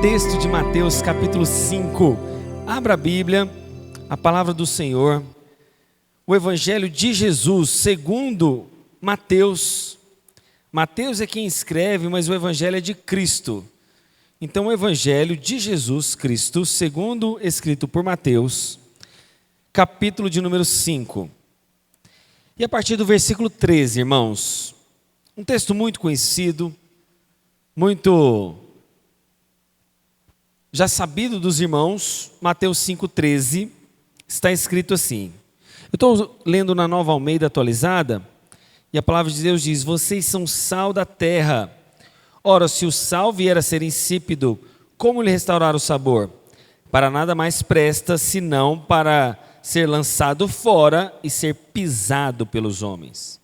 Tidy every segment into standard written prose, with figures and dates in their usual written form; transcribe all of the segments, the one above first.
texto de Mateus capítulo 5. Abra a Bíblia, a palavra do Senhor, o Evangelho de Jesus segundo Mateus. Mateus é quem escreve, mas o Evangelho é de Cristo. Então o Evangelho de Jesus Cristo, segundo escrito por Mateus, capítulo de número 5. E a partir do versículo 13, irmãos, um texto muito conhecido, muito já sabido dos irmãos, Mateus 5,13, está escrito assim. Eu estou lendo na Nova Almeida atualizada, e a palavra de Deus diz: vocês são sal da terra. Ora, se o sal vier a ser insípido, como lhe restaurar o sabor? Para nada mais presta, senão para ser lançado fora e ser pisado pelos homens.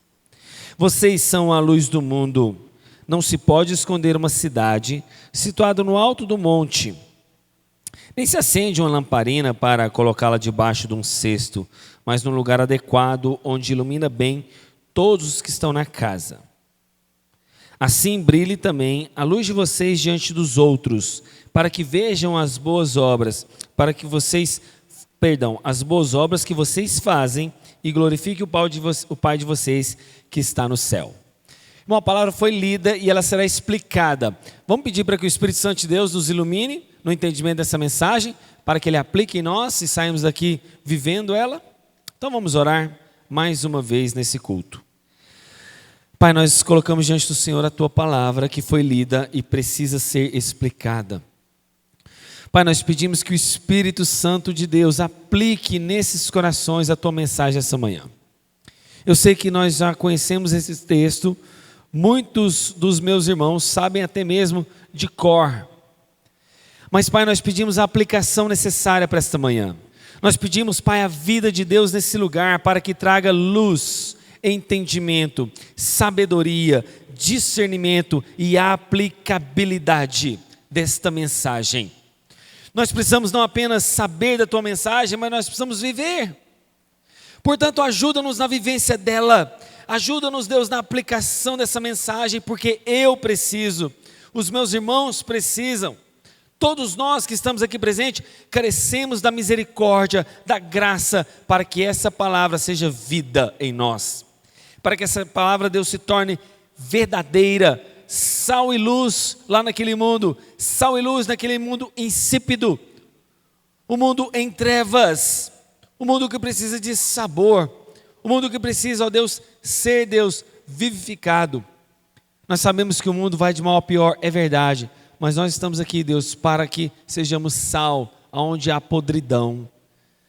Vocês são a luz do mundo. Não se pode esconder uma cidade situada no alto do monte. Nem se acende uma lamparina para colocá-la debaixo de um cesto, mas num lugar adequado, onde ilumina bem todos os que estão na casa. Assim brilhe também a luz de vocês diante dos outros, para que vejam as boas obras, as boas obras que vocês fazem e glorifique o Pai de vocês que está no céu. Uma palavra foi lida e ela será explicada. Vamos pedir para que o Espírito Santo de Deus nos ilumine no entendimento dessa mensagem, para que Ele aplique em nós e saímos daqui vivendo ela? Então vamos orar mais uma vez nesse culto. Pai, nós colocamos diante do Senhor a Tua palavra que foi lida e precisa ser explicada. Pai, nós pedimos que o Espírito Santo de Deus aplique nesses corações a Tua mensagem essa manhã. Eu sei que nós já conhecemos esse texto, muitos dos meus irmãos sabem até mesmo de cor. Mas, Pai, nós pedimos a aplicação necessária para esta manhã. Nós pedimos, Pai, a vida de Deus nesse lugar para que traga luz, entendimento, sabedoria, discernimento e aplicabilidade desta mensagem. Nós precisamos não apenas saber da Tua mensagem, mas nós precisamos viver. Portanto, ajuda-nos na vivência dela. Ajuda-nos, Deus, na aplicação dessa mensagem, porque eu preciso, os meus irmãos precisam. Todos nós que estamos aqui presentes, carecemos da misericórdia, da graça, para que essa palavra seja vida em nós. Para que essa palavra, Deus, se torne verdadeira, sal e luz lá naquele mundo, sal e luz naquele mundo insípido, o mundo em trevas, o mundo que precisa de sabor, o mundo que precisa, ó Deus, ser, Deus, vivificado. Nós sabemos que o mundo vai de mal a pior, é verdade. Mas nós estamos aqui, Deus, para que sejamos sal onde há podridão,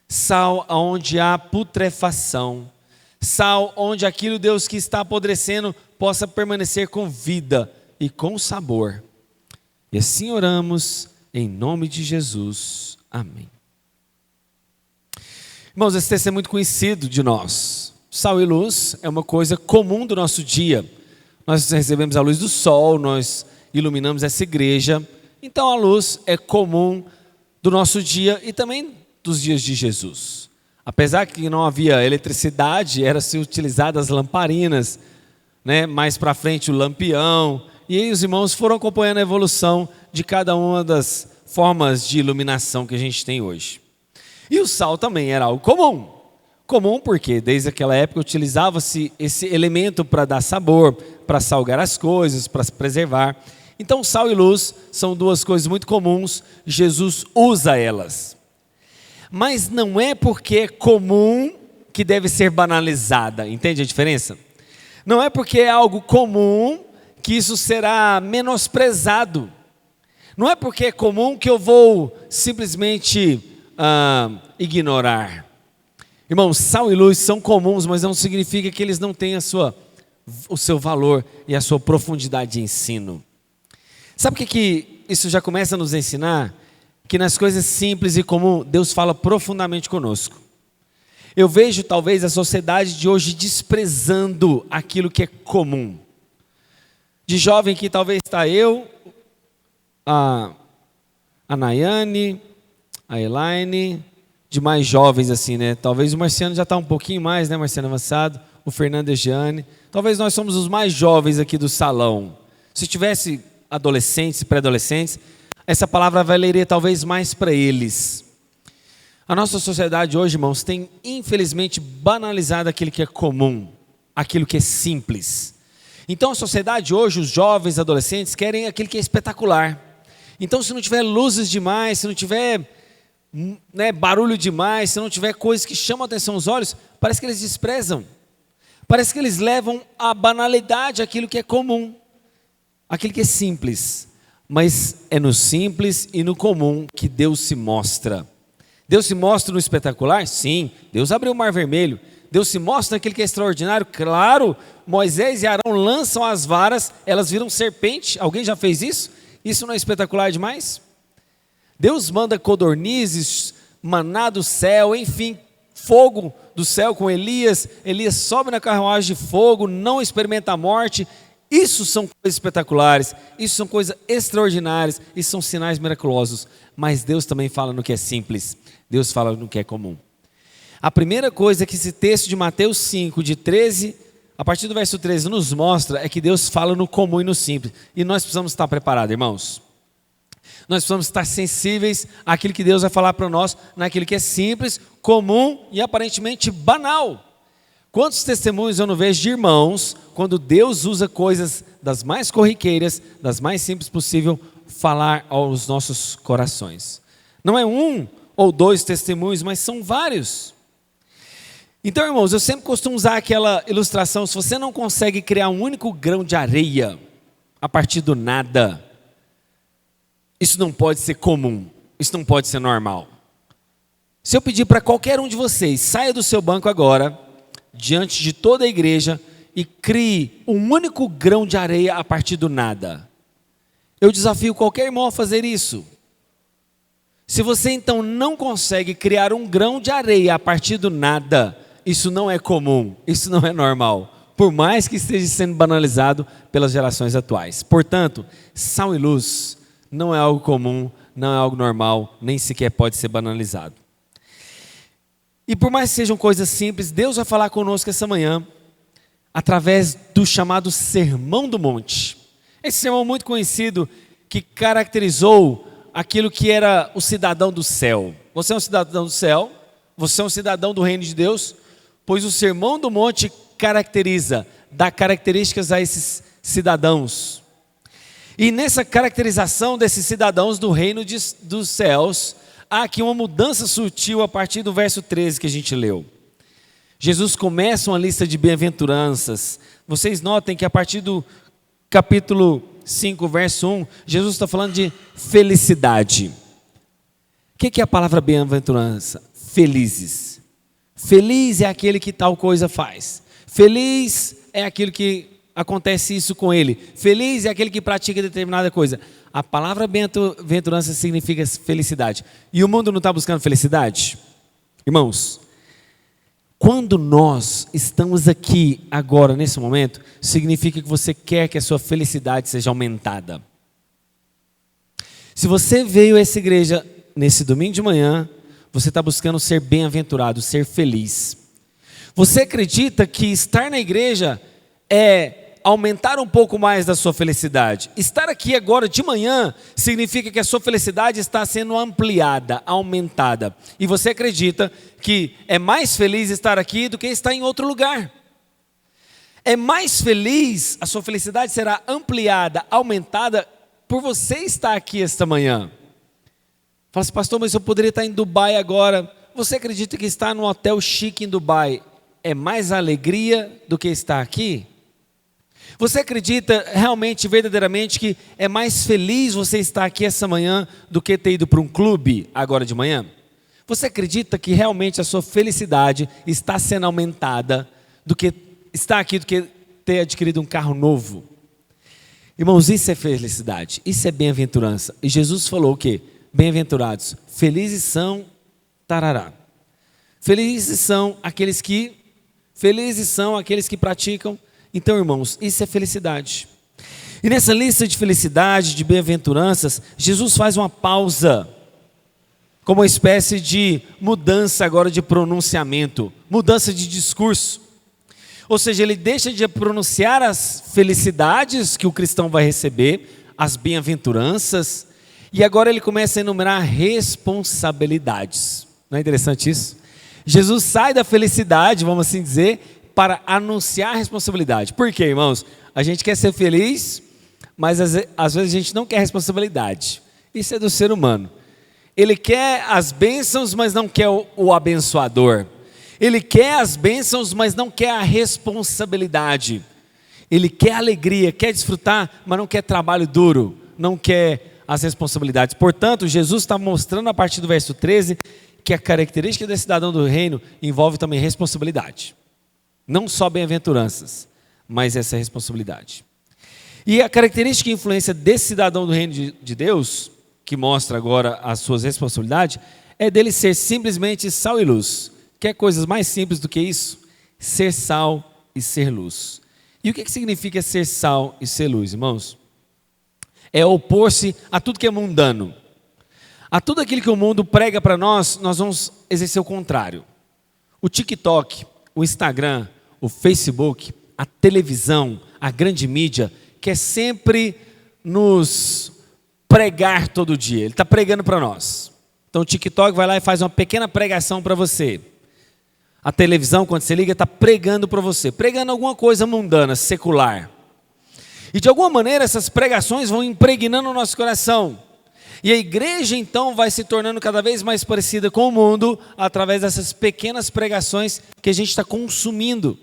sal onde há putrefação, sal onde aquilo, Deus, que está apodrecendo possa permanecer com vida e com sabor. E assim oramos em nome de Jesus. Amém. Irmãos, esse texto é muito conhecido de nós. Sal e luz é uma coisa comum do nosso dia. Nós recebemos a luz do sol, nós iluminamos essa igreja, então a luz é comum do nosso dia e também dos dias de Jesus. Apesar que não havia eletricidade, eram-se utilizadas lamparinas, né? Mais para frente o lampião, e aí os irmãos foram acompanhando a evolução de cada uma das formas de iluminação que a gente tem hoje. E o sal também era algo comum. Comum porque desde aquela época utilizava-se esse elemento para dar sabor, para salgar as coisas, para se preservar. Então sal e luz são duas coisas muito comuns, Jesus usa elas. Mas não é porque é comum que deve ser banalizada, entende a diferença? Não é porque é algo comum que isso será menosprezado. Não é porque é comum que eu vou simplesmente ignorar. Irmãos, sal e luz são comuns, mas não significa que eles não tenham o seu valor e a sua profundidade de ensino. Sabe o que isso já começa a nos ensinar? Que nas coisas simples e comuns, Deus fala profundamente conosco. Eu vejo talvez a sociedade de hoje desprezando aquilo que é comum. De jovem que talvez está eu, a Nayane, a Elaine, de mais jovens assim, né? Talvez o Marciano já está um pouquinho mais, né, Marciano avançado, o Fernando e a Jeane. Talvez nós somos os mais jovens aqui do salão. Se tivesse adolescentes, pré-adolescentes, essa palavra valeria talvez mais para eles. A nossa sociedade hoje, irmãos, tem infelizmente banalizado aquilo que é comum, aquilo que é simples. Então a sociedade hoje, os jovens, adolescentes, querem aquilo que é espetacular. Então se não tiver luzes demais, se não tiver barulho demais, se não tiver coisas que chamam a atenção aos olhos, parece que eles desprezam. Parece que eles levam à banalidade aquilo que é comum, aquilo que é simples. Mas é no simples e no comum que Deus se mostra. Deus se mostra no espetacular? Sim. Deus abriu o mar vermelho. Deus se mostra naquilo que é extraordinário? Claro. Moisés e Arão lançam as varas, elas viram serpente. Alguém já fez isso? Isso não é espetacular demais? Deus manda codornizes, maná do céu, enfim, fogo do céu com Elias. Elias sobe na carruagem de fogo, não experimenta a morte. Isso são coisas espetaculares, isso são coisas extraordinárias, isso são sinais miraculosos. Mas Deus também fala no que é simples, Deus fala no que é comum. A primeira coisa que esse texto de Mateus 5, de 13, a partir do verso 13, nos mostra é que Deus fala no comum e no simples. E nós precisamos estar preparados, irmãos. Nós precisamos estar sensíveis àquilo que Deus vai falar para nós, naquilo que é simples, comum e aparentemente banal. Quantos testemunhos eu não vejo de irmãos, quando Deus usa coisas das mais corriqueiras, das mais simples possível, falar aos nossos corações. Não é um ou dois testemunhos, mas são vários. Então, irmãos, eu sempre costumo usar aquela ilustração: se você não consegue criar um único grão de areia a partir do nada, isso não pode ser comum, isso não pode ser normal. Se eu pedir para qualquer um de vocês, saia do seu banco agora, diante de toda a igreja, e crie um único grão de areia a partir do nada, eu desafio qualquer irmão a fazer isso. Se você então não consegue criar um grão de areia a partir do nada, isso não é comum, isso não é normal, por mais que esteja sendo banalizado pelas gerações atuais. Portanto, sal e luz não é algo comum, não é algo normal, nem sequer pode ser banalizado. E por mais que sejam coisas simples, Deus vai falar conosco essa manhã, através do chamado Sermão do Monte. Esse sermão muito conhecido, que caracterizou aquilo que era o cidadão do céu. Você é um cidadão do céu? Você é um cidadão do reino de Deus? Pois o Sermão do Monte dá características a esses cidadãos. E nessa caracterização desses cidadãos do reino dos céus, há aqui uma mudança sutil a partir do verso 13 que a gente leu. Jesus começa uma lista de bem-aventuranças. Vocês notem que a partir do capítulo 5, verso 1, Jesus está falando de felicidade. O que é a palavra bem-aventurança? Felizes. Feliz é aquele que tal coisa faz. Feliz é aquilo que acontece isso com ele. Feliz é aquele que pratica determinada coisa. A palavra bem-aventurança significa felicidade. E o mundo não está buscando felicidade? Irmãos, quando nós estamos aqui agora, nesse momento, significa que você quer que a sua felicidade seja aumentada. Se você veio a essa igreja nesse domingo de manhã, você está buscando ser bem-aventurado, ser feliz. Você acredita que estar na igreja é aumentar um pouco mais da sua felicidade? Estar aqui agora de manhã significa que a sua felicidade está sendo ampliada, aumentada. E você acredita que é mais feliz estar aqui do que estar em outro lugar. É mais feliz, a sua felicidade será ampliada, aumentada por você estar aqui esta manhã. Fala assim: pastor, mas eu poderia estar em Dubai agora. Você acredita que estar num hotel chique em Dubai é mais alegria do que estar aqui? Você acredita realmente, verdadeiramente, que é mais feliz você estar aqui essa manhã do que ter ido para um clube agora de manhã? Você acredita que realmente a sua felicidade está sendo aumentada do que estar aqui, do que ter adquirido um carro novo? Irmãos, isso é felicidade, isso é bem-aventurança. E Jesus falou o quê? Bem-aventurados, felizes são, tarará. Felizes são aqueles que praticam. Então, irmãos, isso é felicidade. E nessa lista de felicidade, de bem-aventuranças, Jesus faz uma pausa, como uma espécie de mudança agora de pronunciamento, mudança de discurso. Ou seja, ele deixa de pronunciar as felicidades que o cristão vai receber, as bem-aventuranças, E agora ele começa a enumerar responsabilidades. Não é interessante isso? Jesus sai da felicidade, vamos assim dizer, para anunciar a responsabilidade. Por quê, irmãos? A gente quer ser feliz, mas às vezes a gente não quer responsabilidade. Isso é do ser humano. Ele quer as bênçãos, mas não quer o abençoador. Ele quer as bênçãos, mas não quer a responsabilidade. Ele quer alegria, quer desfrutar, mas não quer trabalho duro, não quer as responsabilidades. Portanto, Jesus está mostrando a partir do verso 13 que a característica desse cidadão do reino envolve também responsabilidade. Não só bem-aventuranças, mas essa responsabilidade. E a característica e influência desse cidadão do reino de Deus, que mostra agora as suas responsabilidades, é dele ser simplesmente sal e luz. Quer coisas mais simples do que isso? Ser sal e ser luz. E o que significa ser sal e ser luz, irmãos? É opor-se a tudo que é mundano. A tudo aquilo que o mundo prega para nós, nós vamos exercer o contrário. O TikTok, o Instagram, o Facebook, a televisão, a grande mídia, quer sempre nos pregar todo dia. Ele está pregando para nós. Então o TikTok vai lá e faz uma pequena pregação para você. A televisão, quando você liga, está pregando para você. Pregando alguma coisa mundana, secular. E de alguma maneira essas pregações vão impregnando o nosso coração. E a igreja então vai se tornando cada vez mais parecida com o mundo através dessas pequenas pregações que a gente está consumindo.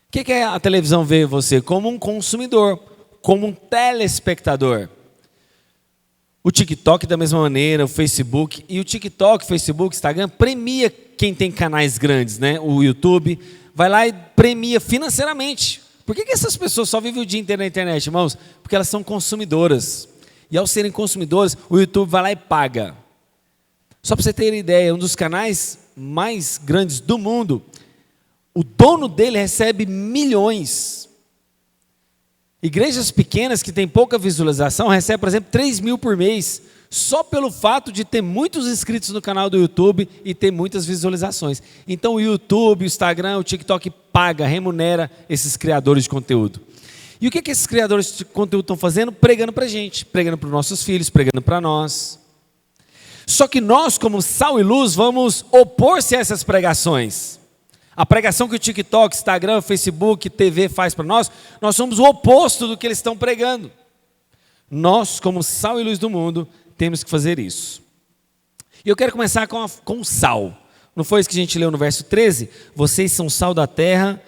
O que é a televisão ver você? Como um consumidor, como um telespectador. O TikTok da mesma maneira, o Facebook. E o TikTok, Facebook, Instagram premia quem tem canais grandes, né? O YouTube vai lá e premia financeiramente. Por que essas pessoas só vivem o dia inteiro na internet, irmãos? Porque elas são consumidoras. E ao serem consumidoras, o YouTube vai lá e paga. Só para você ter ideia, um dos canais mais grandes do mundo, o dono dele recebe milhões. Igrejas pequenas que têm pouca visualização recebem, por exemplo, 3 mil por mês, só pelo fato de ter muitos inscritos no canal do YouTube e ter muitas visualizações. Então o YouTube, o Instagram, o TikTok paga, remunera esses criadores de conteúdo. E o que esses criadores de conteúdo estão fazendo? Pregando para a gente, pregando para os nossos filhos, pregando para nós. Só que nós, como sal e luz, vamos opor-se a essas pregações. A pregação que o TikTok, Instagram, Facebook, TV faz para nós somos o oposto do que eles estão pregando. Nós, como sal e luz do mundo, temos que fazer isso. E eu quero começar com o sal. Não foi isso que a gente leu no verso 13? Vocês são sal da terra.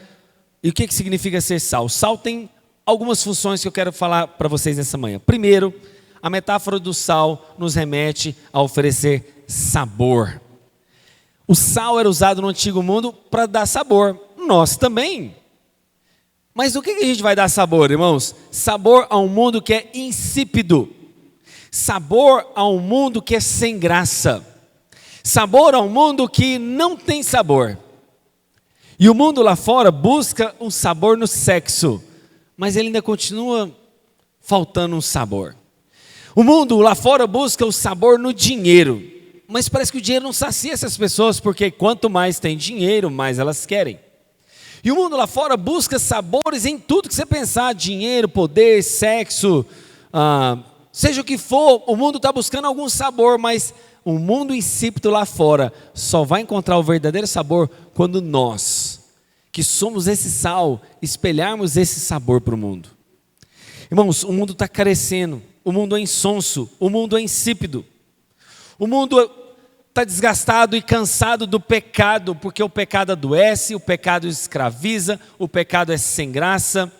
E o que significa ser sal? Sal tem algumas funções que eu quero falar para vocês nessa manhã. Primeiro, a metáfora do sal nos remete a oferecer sabor. O sal era usado no antigo mundo para dar sabor. Nós também. Mas o que a gente vai dar sabor, irmãos? Sabor a um mundo que é insípido. Sabor a um mundo que é sem graça. Sabor a um mundo que não tem sabor. E o mundo lá fora busca um sabor no sexo, mas ele ainda continua faltando um sabor. O mundo lá fora busca o sabor no dinheiro, mas parece que o dinheiro não sacia essas pessoas, porque quanto mais tem dinheiro, mais elas querem. E o mundo lá fora busca sabores em tudo que você pensar, dinheiro, poder, sexo, seja o que for, o mundo está buscando algum sabor, mas o mundo insípido lá fora só vai encontrar o verdadeiro sabor quando nós, que somos esse sal, espelharmos esse sabor para o mundo. Irmãos, o mundo está carecendo, o mundo é insonso, o mundo é insípido. O mundo está desgastado e cansado do pecado, porque o pecado adoece, o pecado escraviza, o pecado é sem graça.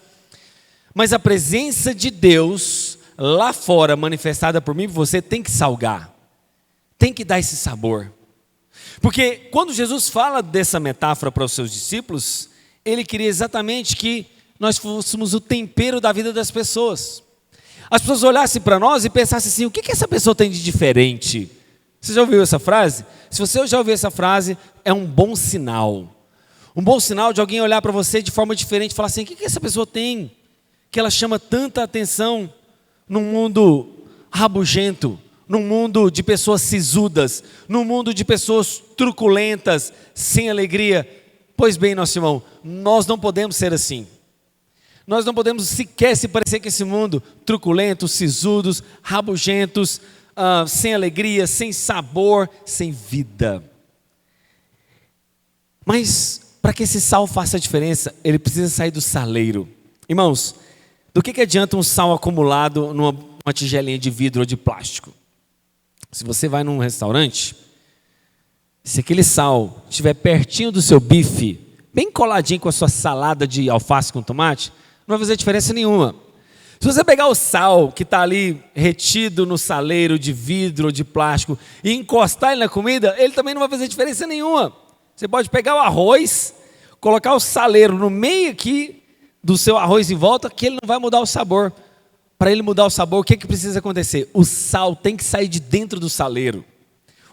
Mas a presença de Deus lá fora, manifestada por mim e por você, tem que salgar, tem que dar esse sabor. Porque quando Jesus fala dessa metáfora para os seus discípulos, ele queria exatamente que nós fôssemos o tempero da vida das pessoas. As pessoas olhassem para nós e pensassem assim: o que essa pessoa tem de diferente? Você já ouviu essa frase? Se você já ouviu essa frase, é um bom sinal. Um bom sinal de alguém olhar para você de forma diferente e falar assim: o que essa pessoa tem que ela chama tanta atenção num mundo rabugento, num mundo de pessoas sisudas, num mundo de pessoas truculentas, sem alegria? Pois bem, nosso irmão, nós não podemos ser assim. Nós não podemos sequer se parecer com esse mundo, truculentos, sisudos, rabugentos, sem alegria, sem sabor, sem vida. Mas para que esse sal faça a diferença, ele precisa sair do saleiro. Irmãos, do que adianta um sal acumulado numa tigelinha de vidro ou de plástico? Se você vai num restaurante, se aquele sal estiver pertinho do seu bife, bem coladinho com a sua salada de alface com tomate, não vai fazer diferença nenhuma. Se você pegar o sal que está ali retido no saleiro de vidro ou de plástico e encostar ele na comida, ele também não vai fazer diferença nenhuma. Você pode pegar o arroz, colocar o saleiro no meio aqui do seu arroz em volta, que ele não vai mudar o sabor. Para ele mudar o sabor, o que precisa acontecer? O sal tem que sair de dentro do saleiro.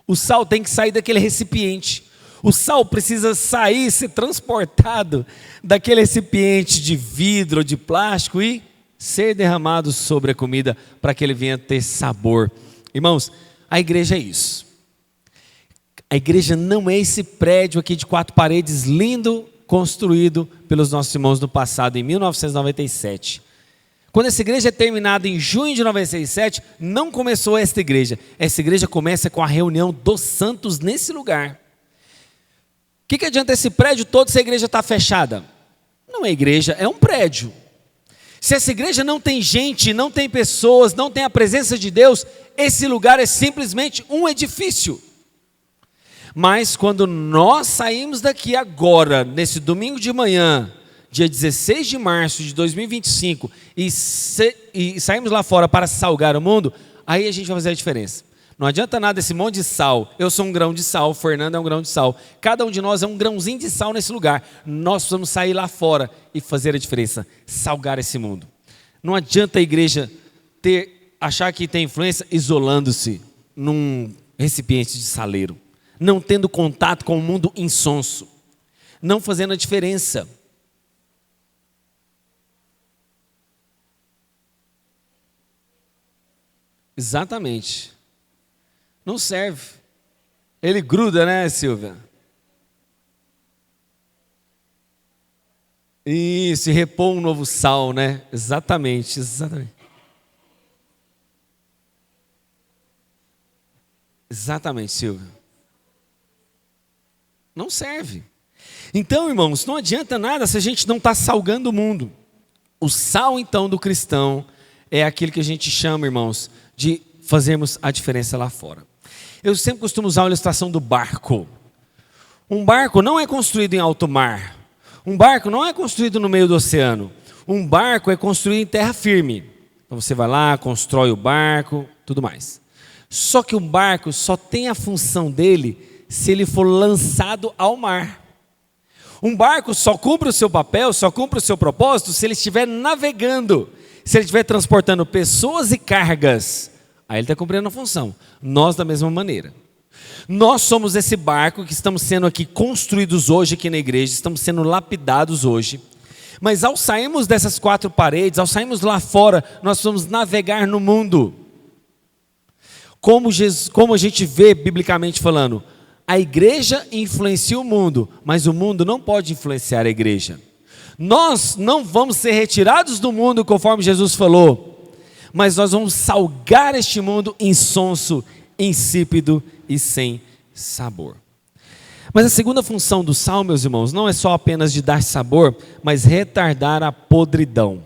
O sal tem que sair daquele recipiente. O sal precisa sair, ser transportado daquele recipiente de vidro ou de plástico e ser derramado sobre a comida para que ele venha ter sabor. Irmãos, a igreja é isso. A igreja não é esse prédio aqui de 4 paredes lindo, construído pelos nossos irmãos no passado, em 1997. Quando essa igreja é terminada em junho de 97, não começou esta igreja. Essa igreja começa com a reunião dos santos nesse lugar. O que adianta esse prédio todo se a igreja está fechada? Não é igreja, é um prédio. Se essa igreja não tem gente, não tem pessoas, não tem a presença de Deus, esse lugar é simplesmente um edifício. Mas quando nós saímos daqui agora, nesse domingo de manhã, dia 16 de março de 2025, e saímos lá fora para salgar o mundo, aí a gente vai fazer a diferença. Não adianta nada esse monte de sal. Eu sou um grão de sal, o Fernando é um grão de sal. Cada um de nós é um grãozinho de sal nesse lugar. Nós precisamos sair lá fora e fazer a diferença, salgar esse mundo. Não adianta a igreja achar que tem influência isolando-se num recipiente de saleiro, não tendo contato com o mundo insonso, não fazendo a diferença. Exatamente. Não serve. Ele gruda, né, Silvia? Isso, e repor um novo sal, né? Exatamente, exatamente. Exatamente, Silvia. Não serve. Então, irmãos, não adianta nada se a gente não está salgando o mundo. O sal, então, do cristão é aquilo que a gente chama, irmãos, de fazermos a diferença lá fora. Eu sempre costumo usar a ilustração do barco. Um barco não é construído em alto mar. Um barco não é construído no meio do oceano. Um barco é construído em terra firme. Então você vai lá, constrói o barco, tudo mais. Só que um barco só tem a função dele se ele for lançado ao mar. Um barco só cumpre o seu papel, só cumpre o seu propósito se ele estiver navegando, se ele estiver transportando pessoas e cargas. Aí ele está cumprindo a função. Nós da mesma maneira. Nós somos esse barco que estamos sendo aqui construídos hoje aqui na igreja, estamos sendo lapidados hoje. Mas ao sairmos dessas 4 paredes, ao sairmos lá fora, nós vamos navegar no mundo. Como a gente vê biblicamente falando, a igreja influencia o mundo, mas o mundo não pode influenciar a igreja. Nós não vamos ser retirados do mundo conforme Jesus falou, mas nós vamos salgar este mundo insonso, insípido e sem sabor. Mas a segunda função do sal, meus irmãos, não é só apenas de dar sabor, mas retardar a podridão.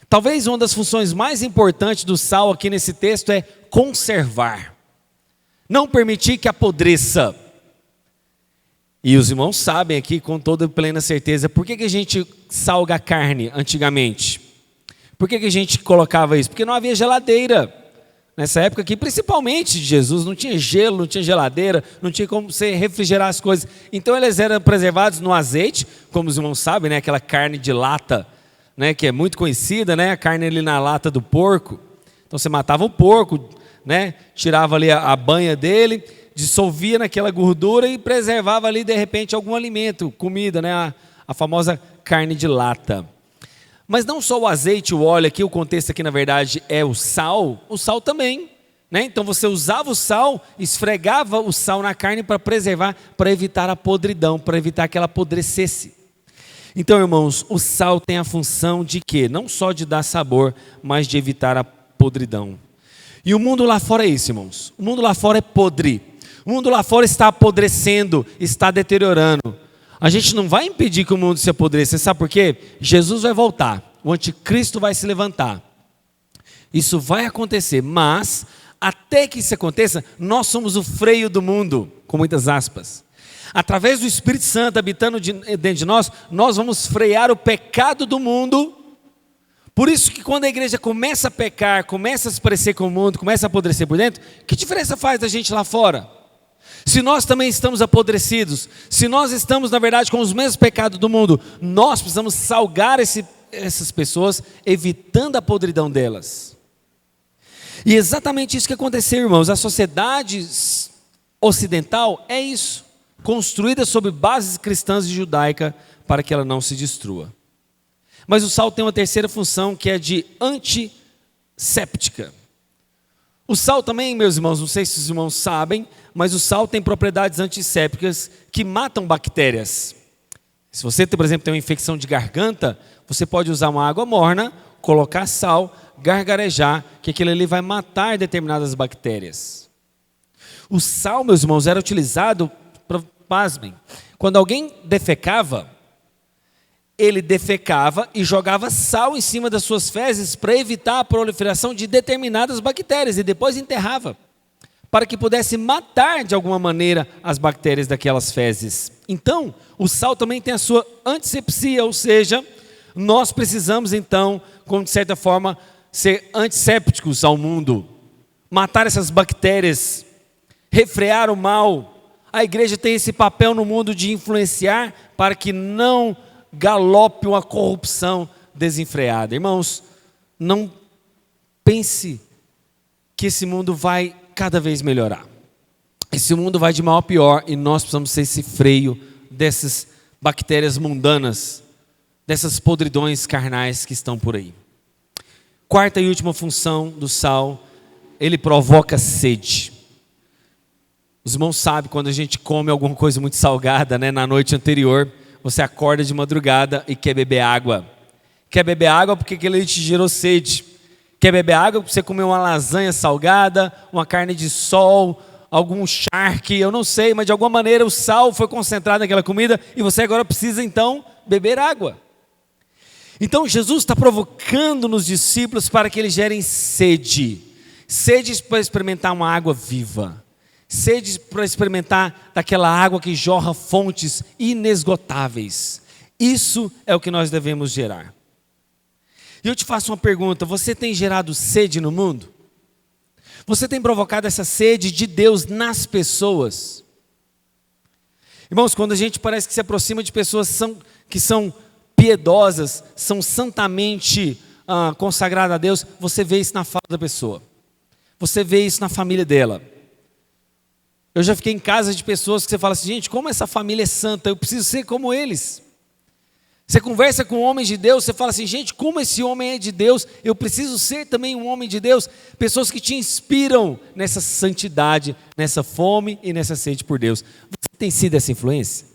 Talvez uma das funções mais importantes do sal aqui nesse texto é conservar. Não permitir que apodreça. E os irmãos sabem aqui com toda plena certeza, por que a gente salga a carne antigamente? Por que a gente colocava isso? Porque não havia geladeira. Nessa época aqui, principalmente de Jesus, não tinha gelo, não tinha geladeira, não tinha como você refrigerar as coisas. Então eles eram preservados no azeite, como os irmãos sabem, né? Aquela carne de lata, né? Que é muito conhecida, né? A carne ali na lata do porco. Então você matava o porco, né? Tirava ali a banha dele, dissolvia naquela gordura e preservava ali de repente algum alimento, comida, né? A famosa carne de lata. Mas não só o azeite, o óleo aqui, o contexto aqui na verdade é o sal também, né? Então você usava o sal, esfregava o sal na carne para preservar, para evitar a podridão, para evitar que ela apodrecesse. Então, irmãos, o sal tem a função de quê? Não só de dar sabor, mas de evitar a podridão. E o mundo lá fora é isso, irmãos. O mundo lá fora é podre. O mundo lá fora está apodrecendo, está deteriorando. A gente não vai impedir que o mundo se apodreça. Você sabe por quê? Jesus vai voltar. O anticristo vai se levantar. Isso vai acontecer, mas até que isso aconteça, nós somos o freio do mundo, com muitas aspas. Através do Espírito Santo habitando dentro de nós, nós vamos frear o pecado do mundo. Por isso que quando a igreja começa a pecar, começa a se parecer com o mundo, começa a apodrecer por dentro, que diferença faz da gente lá fora? Se nós também estamos apodrecidos, se nós estamos na verdade com os mesmos pecados do mundo, nós precisamos salgar essas pessoas, evitando a podridão delas. E exatamente isso que aconteceu, irmãos. A sociedade ocidental é isso, construída sobre bases cristãs e judaica para que ela não se destrua. Mas o sal tem uma terceira função, que é de antisséptica. O sal também, meus irmãos, não sei se os irmãos sabem, mas o sal tem propriedades antissépticas que matam bactérias. Se você, por exemplo, tem uma infecção de garganta, você pode usar uma água morna, colocar sal, gargarejar, que aquilo ali vai matar determinadas bactérias. O sal, meus irmãos, era utilizado, pasmem, quando alguém defecava, ele defecava e jogava sal em cima das suas fezes para evitar a proliferação de determinadas bactérias e depois enterrava, para que pudesse matar de alguma maneira as bactérias daquelas fezes. Então, o sal também tem a sua antisepsia, ou seja, nós precisamos então, como de certa forma, ser antissépticos ao mundo, matar essas bactérias, refrear o mal. A igreja tem esse papel no mundo de influenciar para que não galope uma corrupção desenfreada. Irmãos, não pense que esse mundo vai cada vez melhorar. Esse mundo vai de mal a pior e nós precisamos ser esse freio dessas bactérias mundanas, dessas podridões carnais que estão por aí. Quarta e última função do sal, ele provoca sede. Os irmãos sabem, quando a gente come alguma coisa muito salgada, né, na noite anterior, você acorda de madrugada e quer beber água. Quer beber água porque aquilo ali te gerou sede. Quer beber água porque você comeu uma lasanha salgada, uma carne de sol, algum charque, eu não sei, mas de alguma maneira o sal foi concentrado naquela comida e você agora precisa então beber água. Então Jesus está provocando nos discípulos para que eles gerem sede. Sede para experimentar uma água viva. Sede para experimentar daquela água que jorra fontes inesgotáveis. Isso é o que nós devemos gerar. E eu te faço uma pergunta: você tem gerado sede no mundo? Você tem provocado essa sede de Deus nas pessoas? Irmãos, quando a gente parece que se aproxima de pessoas que são piedosas, são santamente consagradas a Deus, você vê isso na fala da pessoa. Você vê isso na família dela. Eu já fiquei em casa de pessoas que você fala assim: gente, como essa família é santa, eu preciso ser como eles. Você conversa com homens de Deus, você fala assim: gente, como esse homem é de Deus, eu preciso ser também um homem de Deus. Pessoas que te inspiram nessa santidade, nessa fome e nessa sede por Deus. Você tem sido essa influência?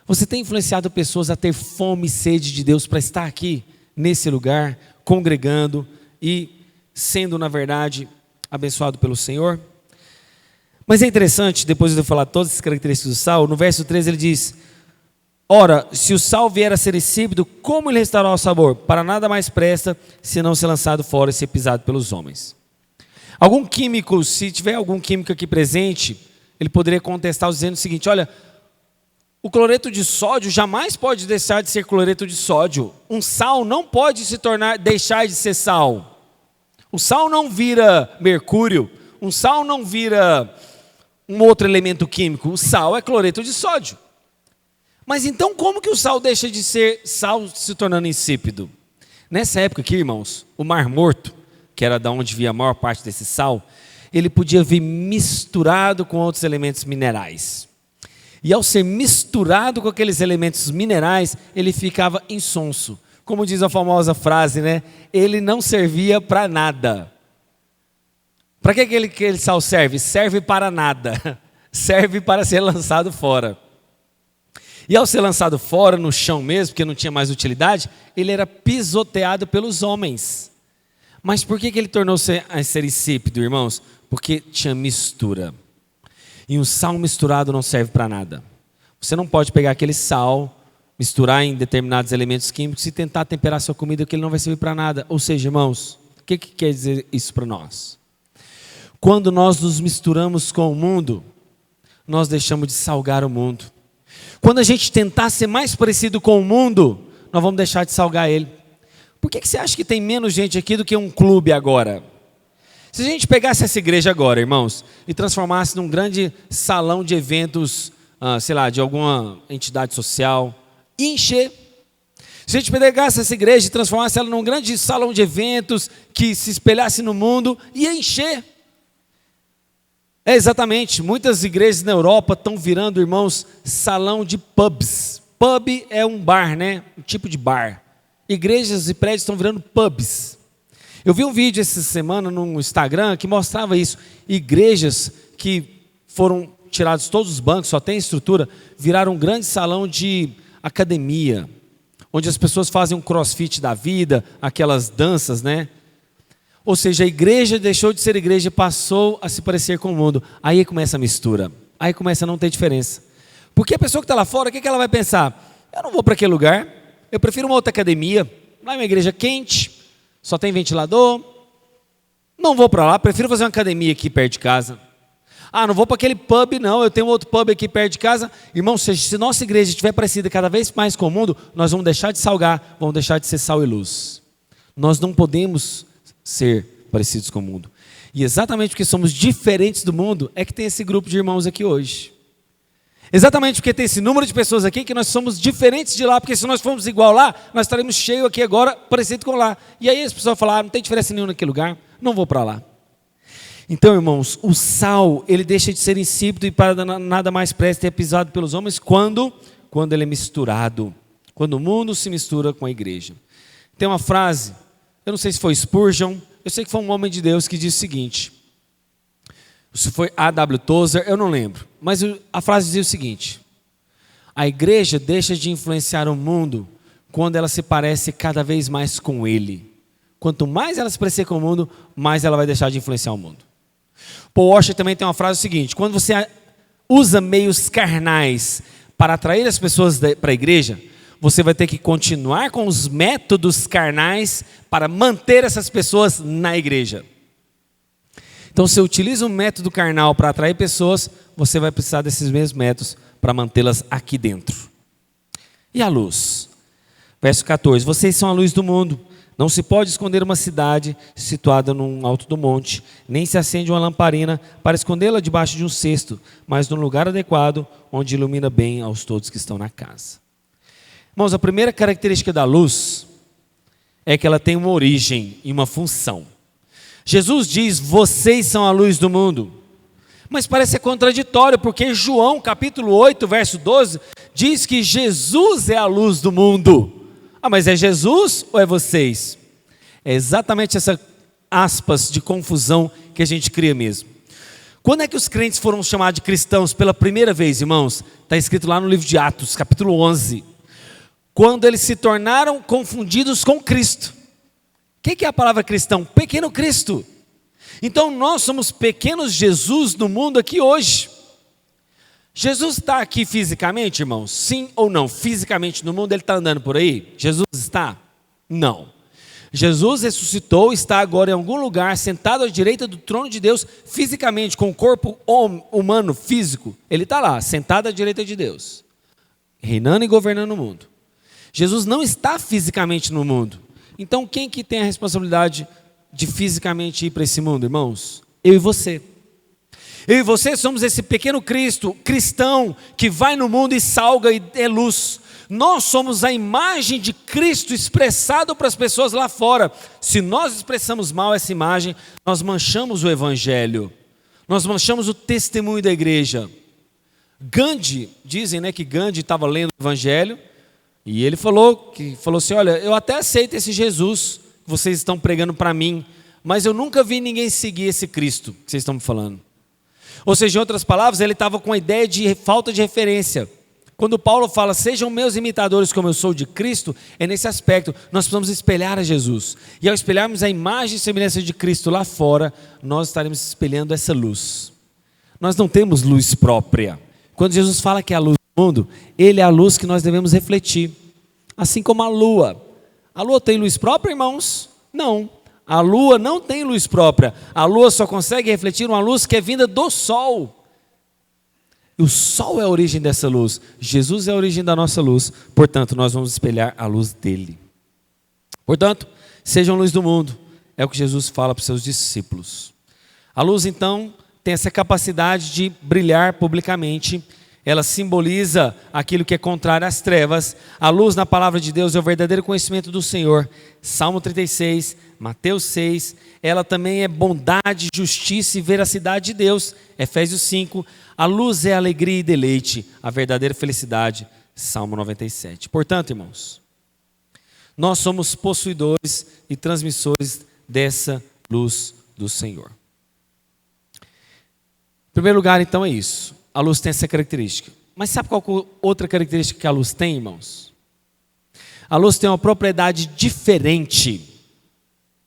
Você tem influenciado pessoas a ter fome e sede de Deus para estar aqui, nesse lugar, congregando e sendo, na verdade, abençoado pelo Senhor? Mas é interessante, depois de eu falar todas as características do sal, no verso 13 ele diz: ora, se o sal vier a ser insípido, como ele restaurará o sabor? Para nada mais presta, senão ser lançado fora e ser pisado pelos homens. Algum químico, se tiver algum químico aqui presente, ele poderia contestar dizendo o seguinte: olha, o cloreto de sódio jamais pode deixar de ser cloreto de sódio. Um sal não pode deixar de ser sal. O sal não vira mercúrio, um sal não vira um outro elemento químico. O sal é cloreto de sódio. Mas então como que o sal deixa de ser sal se tornando insípido? Nessa época aqui, irmãos, o Mar Morto, que era da onde via a maior parte desse sal, ele podia vir misturado com outros elementos minerais. E ao ser misturado com aqueles elementos minerais, ele ficava insonso. Como diz a famosa frase, né? Ele não servia para nada. Para que aquele sal serve? Serve para nada. Serve para ser lançado fora. E ao ser lançado fora, no chão mesmo, porque não tinha mais utilidade, ele era pisoteado pelos homens. Mas por que ele tornou-se a ser insípido, irmãos? Porque tinha mistura. E um sal misturado não serve para nada. Você não pode pegar aquele sal, misturar em determinados elementos químicos e tentar temperar sua comida, que ele não vai servir para nada. Ou seja, irmãos, o que quer dizer isso para nós? Quando nós nos misturamos com o mundo, nós deixamos de salgar o mundo. Quando a gente tentar ser mais parecido com o mundo, nós vamos deixar de salgar ele. Por que você acha que tem menos gente aqui do que um clube agora? Se a gente pegasse essa igreja agora, irmãos, e transformasse num grande salão de eventos, sei lá, de alguma entidade social, e encher. Se a gente pegasse essa igreja e transformasse ela num grande salão de eventos que se espelhasse no mundo, ia encher. É exatamente, muitas igrejas na Europa estão virando, irmãos, salão de pubs. Pub é um bar, né? Um tipo de bar. Igrejas e prédios estão virando pubs. Eu vi um vídeo essa semana no Instagram que mostrava isso. Igrejas que foram tirados todos os bancos, só tem estrutura, viraram um grande salão de academia, onde as pessoas fazem um crossfit da vida, aquelas danças, né? Ou seja, a igreja deixou de ser igreja e passou a se parecer com o mundo. Aí começa a mistura, aí começa a não ter diferença. Porque a pessoa que está lá fora, o que ela vai pensar? Eu não vou para aquele lugar, eu prefiro uma outra academia, lá é uma igreja quente, só tem ventilador, não vou para lá, prefiro fazer uma academia aqui perto de casa. Não vou para aquele pub não, eu tenho outro pub aqui perto de casa. Irmão, se nossa igreja estiver parecida cada vez mais com o mundo, nós vamos deixar de salgar, vamos deixar de ser sal e luz. Nós não podemos ser parecidos com o mundo. E exatamente porque somos diferentes do mundo, é que tem esse grupo de irmãos aqui hoje. Exatamente porque tem esse número de pessoas aqui, que nós somos diferentes de lá, porque se nós formos igual lá, nós estaremos cheios aqui agora, parecido com lá. E aí as pessoas falam, não tem diferença nenhuma naquele lugar, não vou para lá. Então, irmãos, o sal, ele deixa de ser insípido e para nada mais presta, é pisado pelos homens quando ele é misturado, quando o mundo se mistura com a igreja. Tem uma frase, eu não sei se foi Spurgeon, eu sei que foi um homem de Deus que disse o seguinte, se foi A.W. Tozer, eu não lembro, mas a frase dizia o seguinte: a igreja deixa de influenciar o mundo quando ela se parece cada vez mais com ele. Quanto mais ela se parecer com o mundo, mais ela vai deixar de influenciar o mundo. Paul Washer também tem uma frase seguinte: quando você usa meios carnais para atrair as pessoas para a igreja, você vai ter que continuar com os métodos carnais para manter essas pessoas na igreja. Então, se você utiliza um método carnal para atrair pessoas, você vai precisar desses mesmos métodos para mantê-las aqui dentro. E a luz? Verso 14: vocês são a luz do mundo. Não se pode esconder uma cidade situada num alto do monte, nem se acende uma lamparina para escondê-la debaixo de um cesto, mas num lugar adequado, onde ilumina bem aos todos que estão na casa. Irmãos, a primeira característica da luz é que ela tem uma origem e uma função. Jesus diz, vocês são a luz do mundo. Mas parece ser contraditório, porque João capítulo 8, verso 12, diz que Jesus é a luz do mundo. Mas é Jesus ou é vocês? É exatamente essa aspas de confusão que a gente cria mesmo. Quando é que os crentes foram chamados de cristãos pela primeira vez, irmãos? Está escrito lá no livro de Atos, capítulo 11. Quando eles se tornaram confundidos com Cristo. O que é a palavra cristão? Pequeno Cristo. Então nós somos pequenos Jesus no mundo aqui hoje. Jesus está aqui fisicamente, irmãos? Sim ou não? Fisicamente no mundo ele está andando por aí? Jesus está? Não. Jesus ressuscitou, está agora em algum lugar, sentado à direita do trono de Deus, fisicamente, com o corpo humano, físico. Ele está lá, sentado à direita de Deus, reinando e governando o mundo. Jesus não está fisicamente no mundo. Então quem que tem a responsabilidade de fisicamente ir para esse mundo, irmãos? Eu e você. Eu e você somos esse pequeno Cristo, cristão, que vai no mundo e salga e é luz. Nós somos a imagem de Cristo expressado para as pessoas lá fora. Se nós expressamos mal essa imagem, nós manchamos o evangelho. Nós manchamos o testemunho da igreja. Gandhi, dizem, né, que Gandhi estava lendo o evangelho e ele falou assim, olha, eu até aceito esse Jesus que vocês estão pregando para mim, mas eu nunca vi ninguém seguir esse Cristo que vocês estão me falando. Ou seja, em outras palavras, ele estava com a ideia de falta de referência. Quando Paulo fala, sejam meus imitadores como eu sou de Cristo, é nesse aspecto, nós precisamos espelhar a Jesus. E ao espelharmos a imagem e semelhança de Cristo lá fora, nós estaremos espelhando essa luz. Nós não temos luz própria. Quando Jesus fala que é a luz do mundo, Ele é a luz que nós devemos refletir. Assim como a lua. A lua tem luz própria, irmãos? Não. A lua não tem luz própria. A lua só consegue refletir uma luz que é vinda do sol. E o sol é a origem dessa luz. Jesus é a origem da nossa luz. Portanto, nós vamos espelhar a luz dele. Portanto, sejam luz do mundo. É o que Jesus fala para os seus discípulos. A luz, então, tem essa capacidade de brilhar publicamente. Ela simboliza aquilo que é contrário às trevas. A luz na palavra de Deus é o verdadeiro conhecimento do Senhor. Salmo 36, Mateus 6. Ela também é bondade, justiça e veracidade de Deus. Efésios 5. A luz é alegria e deleite, a verdadeira felicidade. Salmo 97. Portanto, irmãos, nós somos possuidores e transmissores dessa luz do Senhor. Em primeiro lugar, então, é isso. A luz tem essa característica. Mas sabe qual outra característica que a luz tem, irmãos? A luz tem uma propriedade diferente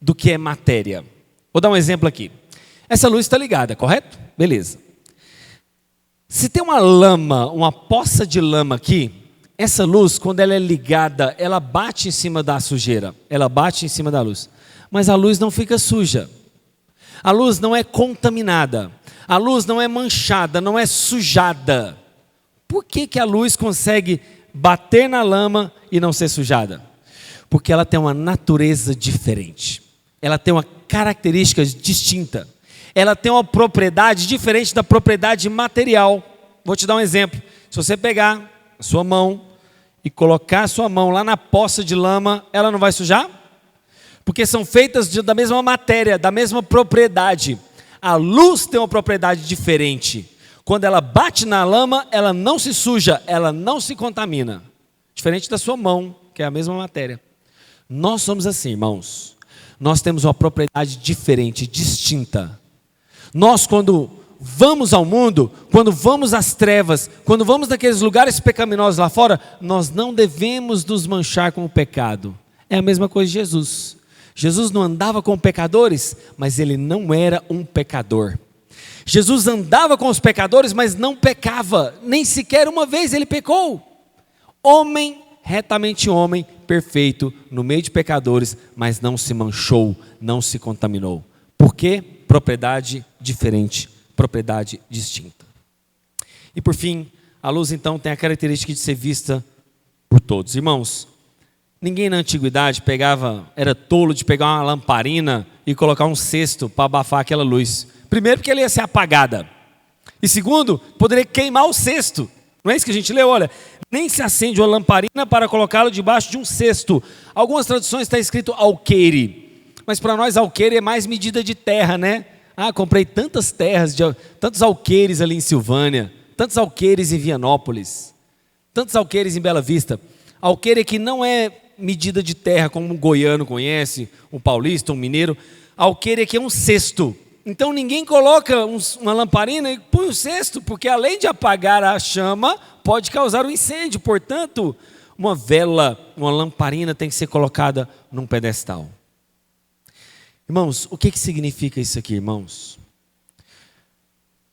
do que é matéria. Vou dar um exemplo aqui. Essa luz está ligada, correto? Beleza. Se tem uma lama, uma poça de lama aqui, essa luz, quando ela é ligada, ela bate em cima da sujeira. Ela bate em cima da luz. Mas a luz não fica suja. A luz não é contaminada. A luz não é manchada, não é sujada. Por que a luz consegue bater na lama e não ser sujada? Porque ela tem uma natureza diferente. Ela tem uma característica distinta. Ela tem uma propriedade diferente da propriedade material. Vou te dar um exemplo. Se você pegar a sua mão e colocar a sua mão lá na poça de lama, ela não vai sujar? Porque são feitas da mesma matéria, da mesma propriedade. A luz tem uma propriedade diferente. Quando ela bate na lama, ela não se suja, ela não se contamina. Diferente da sua mão, que é a mesma matéria. Nós somos assim, irmãos. Nós temos uma propriedade diferente, distinta. Nós, quando vamos ao mundo, quando vamos às trevas, quando vamos naqueles lugares pecaminosos lá fora, nós não devemos nos manchar com o pecado. É a mesma coisa de Jesus. Jesus não andava com pecadores, mas ele não era um pecador. Jesus andava com os pecadores, mas não pecava. Nem sequer uma vez ele pecou. Homem, retamente homem, perfeito, no meio de pecadores, mas não se manchou, não se contaminou. Por quê? Propriedade diferente, propriedade distinta. E por fim, a luz então tem a característica de ser vista por todos. Irmãos, ninguém na antiguidade era tolo de pegar uma lamparina e colocar um cesto para abafar aquela luz. Primeiro, porque ela ia ser apagada. E segundo, poderia queimar o cesto. Não é isso que a gente lê? Olha, nem se acende uma lamparina para colocá-lo debaixo de um cesto. Algumas traduções está escrito alqueire. Mas para nós alqueire é mais medida de terra, né? Ah, comprei tantas terras, tantos alqueires ali em Silvânia, tantos alqueires em Vianópolis, tantos alqueires em Bela Vista. Alqueire que não é medida de terra como um goiano conhece, um paulista, um mineiro. Alqueire que é um cesto. Então ninguém coloca uma lamparina e põe um cesto, porque além de apagar a chama, pode causar um incêndio. Portanto, uma vela, uma lamparina tem que ser colocada num pedestal. Irmãos, o que significa isso aqui, irmãos?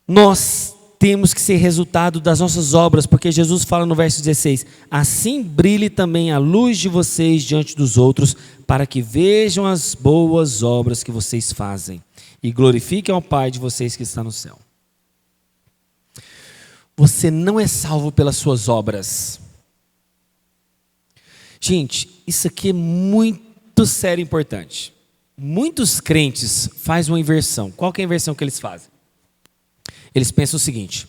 Nós temos que ser resultado das nossas obras, porque Jesus fala no verso 16, assim brilhe também a luz de vocês diante dos outros, para que vejam as boas obras que vocês fazem e glorifiquem ao Pai de vocês que está no céu. Você não é salvo pelas suas obras. Gente, isso aqui é muito sério e importante. Muitos crentes fazem uma inversão. Qual que é a inversão que eles fazem? Eles pensam o seguinte: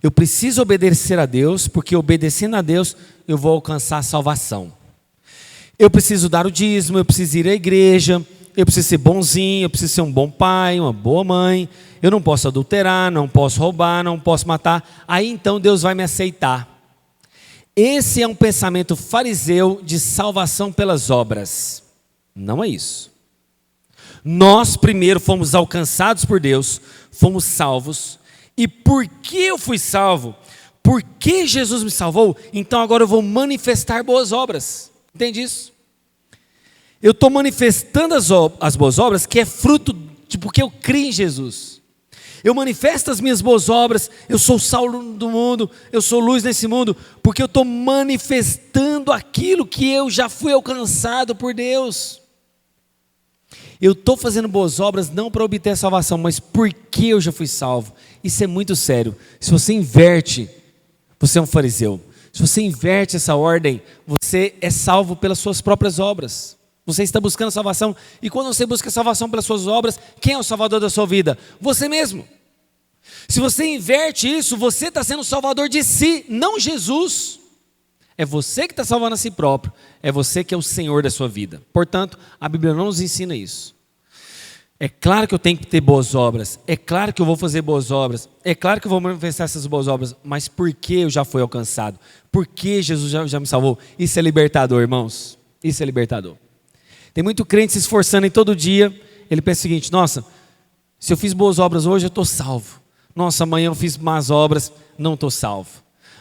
eu preciso obedecer a Deus, porque obedecendo a Deus eu vou alcançar a salvação. Eu preciso dar o dízimo, eu preciso ir à igreja, eu preciso ser bonzinho, eu preciso ser um bom pai, uma boa mãe, eu não posso adulterar, não posso roubar, não posso matar, aí então Deus vai me aceitar. Esse é um pensamento fariseu de salvação pelas obras. Não é isso. Nós primeiro fomos alcançados por Deus, fomos salvos. E por que eu fui salvo? porque Jesus me salvou, então agora eu vou manifestar boas obras. Entende isso? Eu estou manifestando as boas obras, que é fruto de porque eu criei em Jesus. Eu manifesto as minhas boas obras, eu sou sal do mundo, eu sou luz nesse mundo, porque eu estou manifestando aquilo que eu já fui alcançado por Deus. Eu estou fazendo boas obras não para obter a salvação, mas porque eu já fui salvo. Isso é muito sério. Se você inverte, você é um fariseu. Se você inverte essa ordem, você é salvo pelas suas próprias obras. Você está buscando salvação, e quando você busca salvação pelas suas obras, quem é o salvador da sua vida? Você mesmo. Se você inverte isso, você está sendo o salvador de si, não Jesus. É você que está salvando a si próprio, é você que é o Senhor da sua vida. Portanto, a Bíblia não nos ensina isso. É claro que eu tenho que ter boas obras, é claro que eu vou fazer boas obras, é claro que eu vou manifestar essas boas obras, mas por que eu já fui alcançado? Por que Jesus já me salvou? Isso é libertador, irmãos. Isso é libertador. Tem muito crente se esforçando em todo dia, ele pensa o seguinte: nossa, se eu fiz boas obras hoje, eu estou salvo. Nossa, amanhã eu fiz más obras, não estou salvo.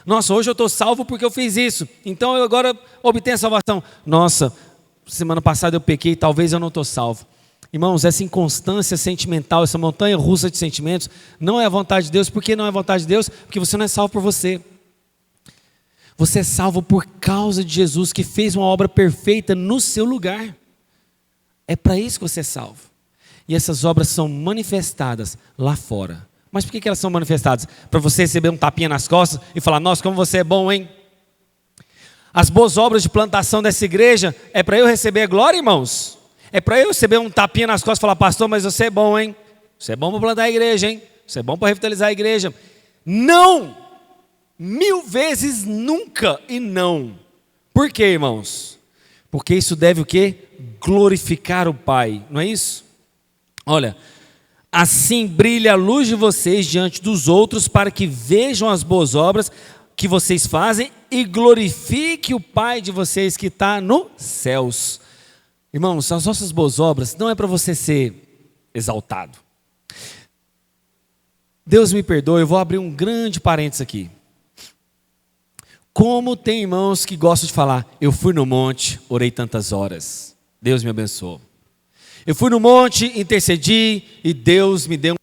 Nossa, hoje eu estou salvo porque eu fiz isso, então eu agora obtenho a salvação. Nossa, semana passada eu pequei, talvez eu não estou salvo. Irmãos, essa inconstância sentimental, essa montanha russa de sentimentos, não é a vontade de Deus. Por que não é a vontade de Deus? Porque você não é salvo por você. Você é salvo por causa de Jesus, que fez uma obra perfeita no seu lugar. É para isso que você é salvo. E essas obras são manifestadas lá fora. Mas por que elas são manifestadas? Para você receber um tapinha nas costas e falar: nossa, como você é bom, hein? As boas obras de plantação dessa igreja é para eu receber a glória, irmãos? É para eu receber um tapinha nas costas e falar: pastor, mas você é bom, hein? Você é bom para plantar a igreja, hein? Você é bom para revitalizar a igreja. Não! 1000 vezes nunca e não. Por quê, irmãos? Porque isso deve o quê? Glorificar o Pai, não é isso? Olha, assim brilha a luz de vocês diante dos outros, para que vejam as boas obras que vocês fazem e glorifique o Pai de vocês que está nos céus. Irmãos, as nossas boas obras não é para você ser exaltado. Deus me perdoe, eu vou abrir um grande parênteses aqui. Como tem irmãos que gostam de falar: eu fui no monte, orei tantas horas, Deus me abençoou. Eu fui no monte, intercedi e Deus me deu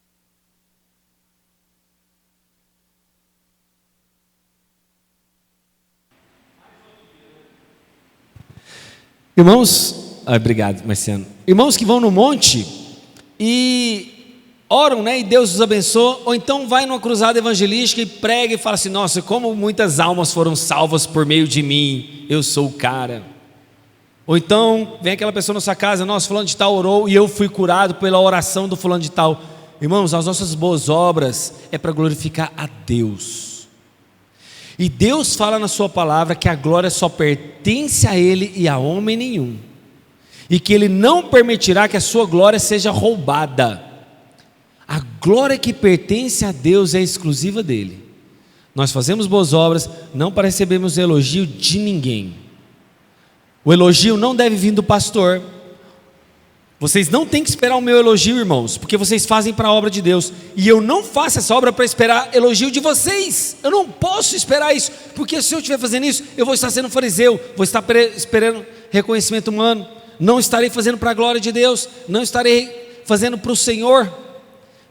Irmãos, obrigado, Marciano. Irmãos que vão no monte e oram, né? E Deus os abençoa. Ou então vai numa cruzada evangelística e prega e fala assim: nossa, como muitas almas foram salvas por meio de mim, eu sou o cara. Ou então vem aquela pessoa na sua casa: nossa, fulano de tal orou e eu fui curado pela oração do fulano de tal. Irmãos, as nossas boas obras é para glorificar a Deus. E Deus fala na sua palavra que a glória só pertence a Ele e a homem nenhum, e que Ele não permitirá que a sua glória seja roubada. A glória que pertence a Deus é exclusiva dEle. Nós fazemos boas obras não para recebermos elogio de ninguém. O elogio não deve vir do pastor. Vocês não têm que esperar o meu elogio, irmãos, porque vocês fazem para a obra de Deus. E eu não faço essa obra para esperar elogio de vocês. Eu não posso esperar isso, porque se eu estiver fazendo isso, eu vou estar sendo fariseu, vou estar esperando reconhecimento humano, não estarei fazendo para a glória de Deus, não estarei fazendo para o Senhor.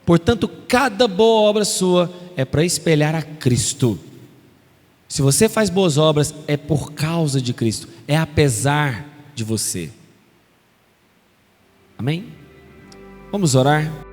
Portanto, cada boa obra sua é para espelhar a Cristo. Se você faz boas obras, é por causa de Cristo, é apesar de você. Amém? Vamos orar.